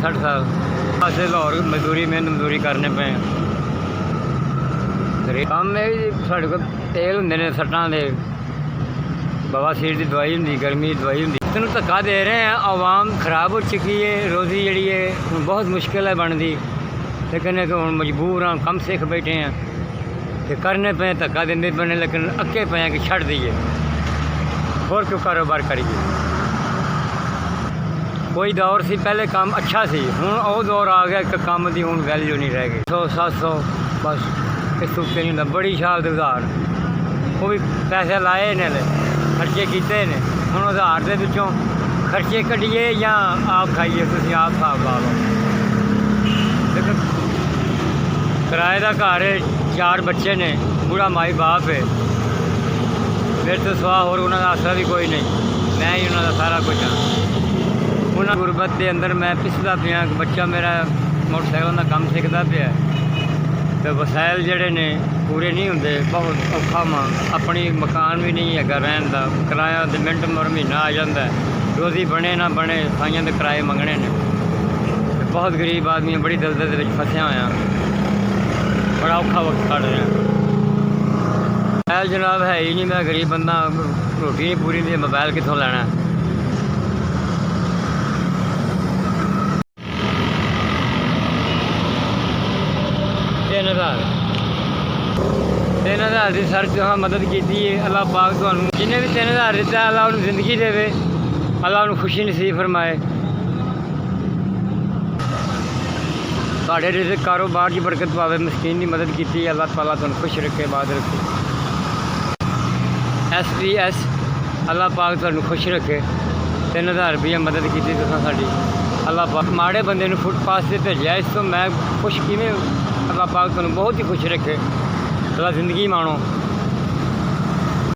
60 साल पासे लाहौर मजदूरी मेहनत मजदूरी करने पे काम में भी साढ़े को तेल होंगे ने सट्टां दे बवासीर की दवाई होंगी गर्मी की दवाई होंगी तेन धक्का दे रहे हैं आवाम खराब हो चुकी है रोज़ी जी है हूँ बहुत मुश्किल है बनती लेकिन हूँ मजबूर हाँ कम सिख बैठे हैं तो करने पे धक्का देंदे पे लेकिन अक्के पे हैं कि छड़ दीए और क्यों कारोबार करिए कोई दौर सी पहले काम अच्छा सी हूँ वो दौर आ गया कि काम की हूँ वैल्यू नहीं रह गई 100-700 बस इस उत्ते नहीं होंदा बड़ी शाल दे उधार वो भी पैसे लाए ने खर्चे किए ने हूँ उधार के पिछों खर्चे कढ़िए या आप खाइए तुम आप हिसाब ला लो लेकिन किराए का घर है 4 बच्चे ने बूढ़ा माई बाप है मेरे तो सवा होर उन्होंने आसरा भी कोई नहीं मैं ही उन्होंने सारा कुछ हाँ उन्होंने गुरबत के अंदर मैं पिसदा पाया बच्चा मेरा मोटरसाइकिल का काम सीखता पाया तो वसायल जोड़े ने पूरे नहीं होंगे बहुत औखा मां अपनी मकान भी नहीं है रहन का किराया तो मिनट मर महीना आ जाता है रोज़ी बने ना बने साइयां के किराए मंगने ने बहुत गरीब आदमी बड़ी दलदल के फसिया होया बड़ा औखा वक्त कट रहा मोबाइल जनाब है ही नहीं मैं गरीब बंदा रोटी नहीं पूरी दी मोबाइल कितों लैना 3000 की सर तुम मदद की अल्लाह पाक तुहानू जिन्हें भी 3000 दिता अल्लाह उन्हें जिंदगी देवे अल्लाह उन्हें खुशी नसीब फरमाए साढ़े रिज़्क़ कारोबार की बरकत पावे मस्कीन की मदद की अल्लाह ताला तुहानू खुश रखे बाद रखे SPS अल्लाह पाक तुहानू खुश रखे 3000 रुपया मदद की तुसां साडी अल्लाह पाक माड़े बंदे नूं फुटपाथ से भेजा इस तो मैं खुश किवें अल्लाह पाक तुहानू बहुत ही खुश रखे अल्लाह जिंदगी माणो।